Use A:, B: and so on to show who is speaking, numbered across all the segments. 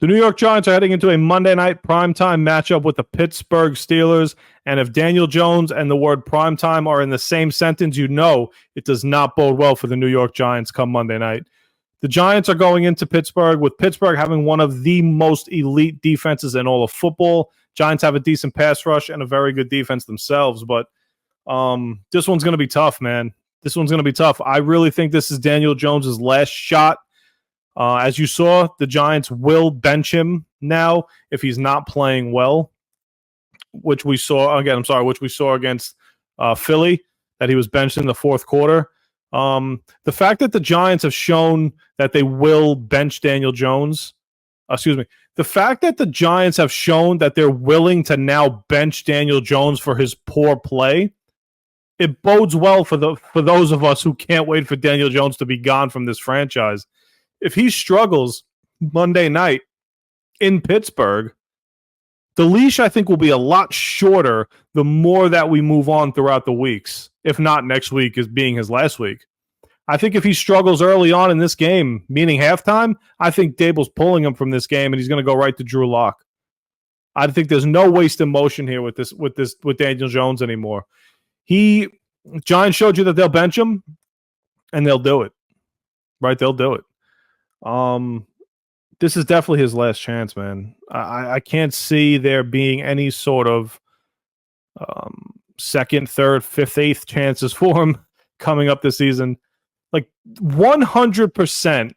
A: The New York Giants are heading into a Monday night primetime matchup with the Pittsburgh Steelers. And if Daniel Jones and the word primetime are in the same sentence, you know it does not bode well for the New York Giants come Monday night. The Giants are going into Pittsburgh with Pittsburgh having one of the most elite defenses in all of football. Giants have a decent pass rush and a very good defense themselves, but this one's going to be tough, man. This one's going to be tough. I really think this is Daniel Jones' last shot. As you saw, the Giants will bench him now if he's not playing well, which we saw against Philly, that he was benched in the fourth quarter. The fact that the Giants have shown that they will bench Daniel Jones, the fact that the Giants have shown that they're willing to now bench Daniel Jones for his poor play, it bodes well for those of us who can't wait for Daniel Jones to be gone from this franchise. If he struggles Monday night in Pittsburgh, the leash, I think, will be a lot shorter the more that we move on throughout the weeks, if not next week as being his last week. I think if he struggles early on in this game, meaning halftime, I think Daboll's pulling him from this game and he's going to go right to Drew Lock. I think there's no waste in motion here with Daniel Jones anymore. Giants showed you that they'll bench him, and they'll do it. Right? They'll do it. This is definitely his last chance, man. I can't see there being any sort of second, third, fifth, eighth chances for him coming up this season. Like 100%,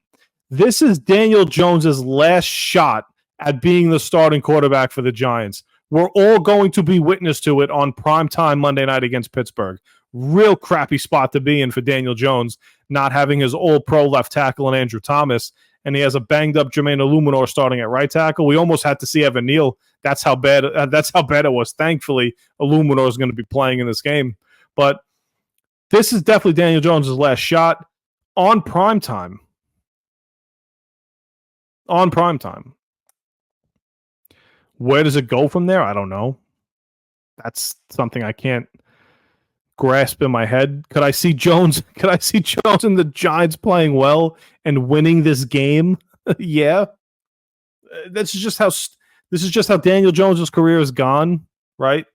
A: this is Daniel Jones's last shot at being the starting quarterback for the Giants. We're all going to be witness to it on primetime Monday night against Pittsburgh. Real crappy spot to be in for Daniel Jones, not having his all-pro left tackle in Andrew Thomas, and he has a banged-up Jermaine Illuminor starting at right tackle. We almost had to see Evan Neal. That's how bad it was. Thankfully, Illuminor is going to be playing in this game. But this is definitely Daniel Jones' last shot on primetime. On primetime. Where does it go from there? I don't know. That's something I can't grasp in my head. Could I see Jones and the Giants playing well and winning this game? Yeah. This is just how Daniel Jones' career has gone, right?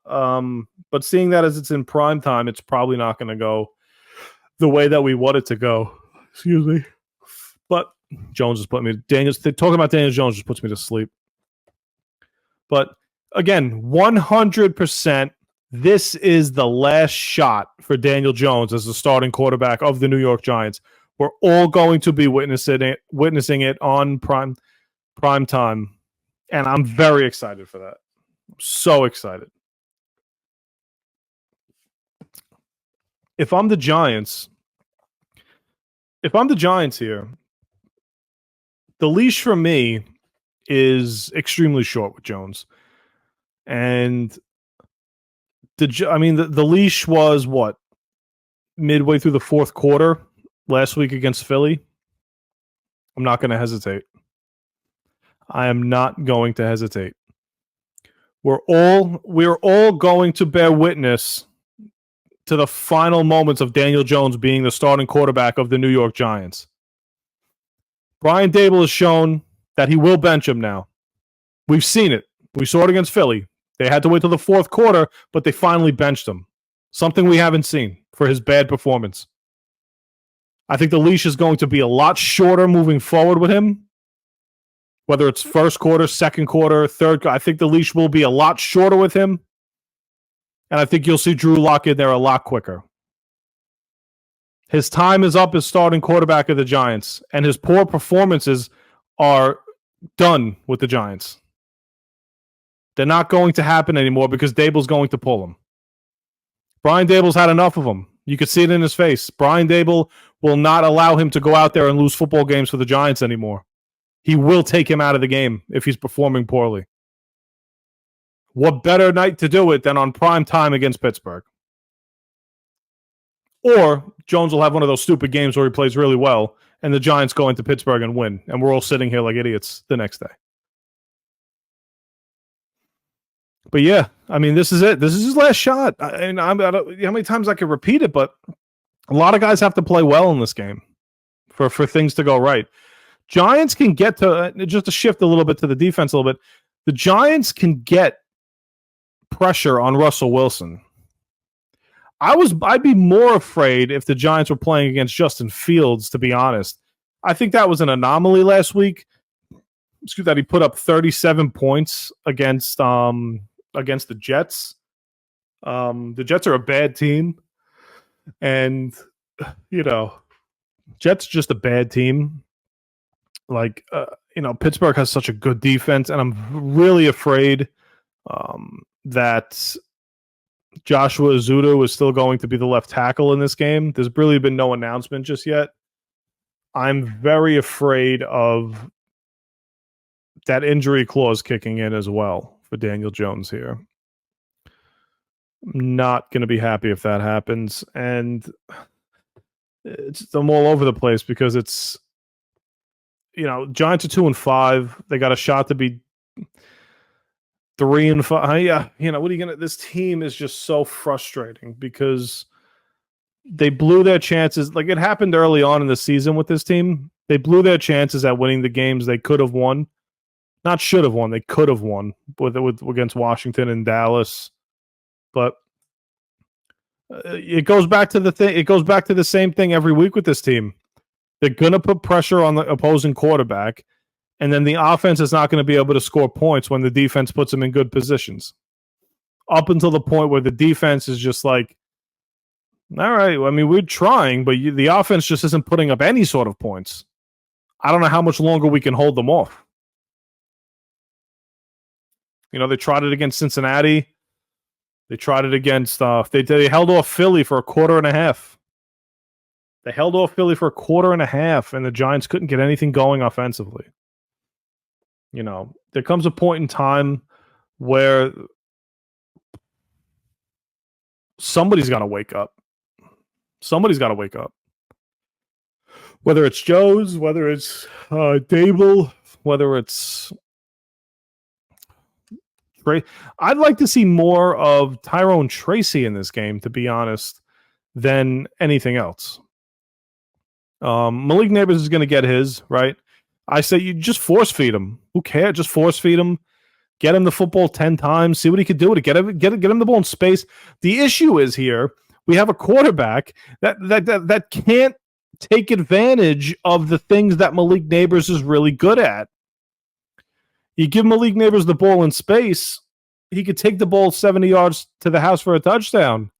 A: But seeing that as it's in prime time, it's probably not going to go the way that we want it to go. Excuse me. But Jones just talking about Daniel Jones just puts me to sleep. But again, 100%, this is the last shot for Daniel Jones as the starting quarterback of the New York Giants. We're all going to be witnessing it on prime time, and I'm very excited for that. I'm so excited. If I'm the Giants here, the leash for me is extremely short with Jones. And the leash was what? Midway through the fourth quarter last week against Philly. I'm not going to hesitate. I am not going to hesitate. We're all going to bear witness to the final moments of Daniel Jones being the starting quarterback of the New York Giants. Brian Daboll has shown that he will bench him now. We've seen it. We saw it against Philly. They had to wait till the fourth quarter, but they finally benched him. Something we haven't seen for his bad performance. I think the leash is going to be a lot shorter moving forward with him. Whether it's first quarter, second quarter, third, I think the leash will be a lot shorter with him. And I think you'll see Drew Lock in there a lot quicker. His time is up as starting quarterback of the Giants, and his poor performances are done with the Giants. They're not going to happen anymore because Daboll's going to pull him. Brian Daboll's had enough of them. You could see it in his face. Brian Daboll will not allow him to go out there and lose football games for the Giants anymore. He will take him out of the game if he's performing poorly. What better night to do it than on prime time against Pittsburgh? Or Jones will have one of those stupid games where he plays really well and the Giants go into Pittsburgh and win, and we're all sitting here like idiots the next day. But yeah, I mean, this is it. This is his last shot. I don't know how many times I can repeat it, but a lot of guys have to play well in this game for things to go right. Giants can get to, just to shift a little bit to the defense a little bit, the Giants can get pressure on Russell Wilson. I'd be more afraid if the Giants were playing against Justin Fields, to be honest. I think that was an anomaly last week. Excuse that, he put up 37 points against the Jets. The Jets are a bad team, and Jets just a bad team. Pittsburgh has such a good defense, and I'm really afraid that Joshua Azudu is still going to be the left tackle in this game. There's really been no announcement just yet. I'm very afraid of that injury clause kicking in as well for Daniel Jones here. I'm not going to be happy if that happens. And I'm all over the place because it's, Giants are 2-5. They got a shot to be 3-5. Yeah, what are you gonna? This team is just so frustrating because they blew their chances. Like it happened early on in the season with this team. They blew their chances at winning the games they could have won. Not should have won. They could have won with against Washington and Dallas. But it goes back to the thing. It goes back to the same thing every week with this team. They're gonna put pressure on the opposing quarterback. And then the offense is not going to be able to score points when the defense puts them in good positions. Up until the point where the defense is just like, all right, I mean, we're trying, but the offense just isn't putting up any sort of points. I don't know how much longer we can hold them off. They tried it against Cincinnati. They tried it against, they held off Philly for a quarter and a half. They held off Philly for a quarter and a half, and the Giants couldn't get anything going offensively. There comes a point in time where somebody's got to wake up. Somebody's got to wake up. Whether it's Joe's, whether it's Daboll, whether it's Trey. I'd like to see more of Tyrone Tracy in this game, to be honest, than anything else. Malik Neighbors is going to get his, right? I say you just force feed him. Who cares? Just force feed him. Get him the football 10 times. See what he could do to get him the ball in space. The issue is here we have a quarterback that can't take advantage of the things that Malik Neighbors is really good at. You give Malik Neighbors the ball in space, he could take the ball 70 yards to the house for a touchdown.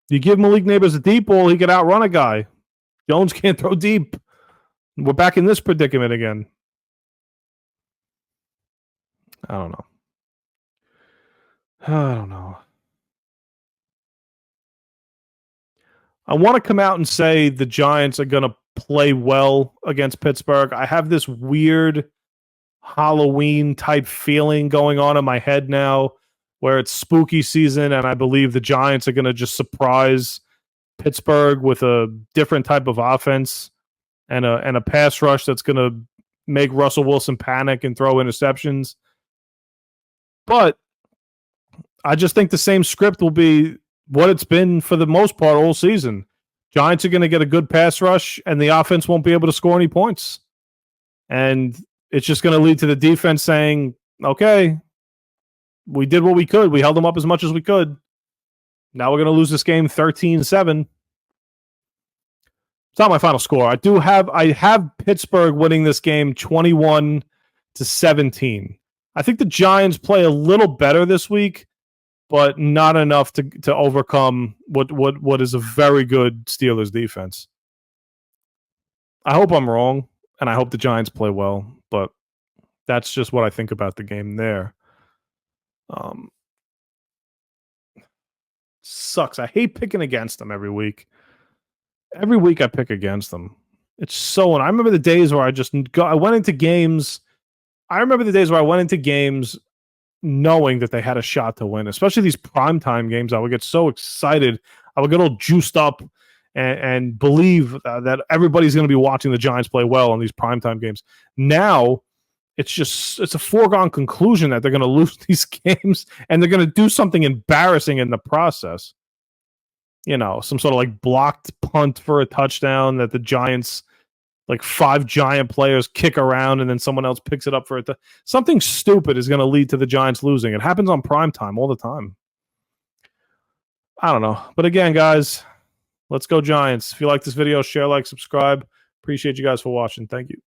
A: You give Malik Neighbors a deep ball, he could outrun a guy. Jones can't throw deep. We're back in this predicament again. I don't know. I want to come out and say the Giants are going to play well against Pittsburgh. I have this weird Halloween type feeling going on in my head now where it's spooky season, and I believe the Giants are going to just surprise Pittsburgh with a different type of offense and a pass rush that's going to make Russell Wilson panic and throw interceptions. But I just think the same script will be what it's been for the most part all season. Giants are going to get a good pass rush, and the offense won't be able to score any points. And it's just going to lead to the defense saying, okay, we did what we could. We held them up as much as we could. Now we're going to lose this game 13-7. It's not my final score. I have Pittsburgh winning this game 21-17. I think the Giants play a little better this week, but not enough to overcome what is a very good Steelers defense. I hope I'm wrong, and I hope the Giants play well, but that's just what I think about the game there. Sucks. I hate picking against them every week. Every week I pick against them. It's so. And I remember the days where I went into games. I remember the days where I went into games knowing that they had a shot to win, especially these primetime games. I would get so excited. I would get all juiced up and believe that everybody's going to be watching the Giants play well on these primetime games. Now, it's a foregone conclusion that they're going to lose these games and they're going to do something embarrassing in the process. you know, some sort of like blocked punt for a touchdown that the Giants, like 5 Giant players kick around and then someone else picks it up for it. Something stupid is going to lead to the Giants losing. It happens on primetime all the time. I don't know. But again, guys, let's go Giants. If you like this video, share, like, subscribe. Appreciate you guys for watching. Thank you.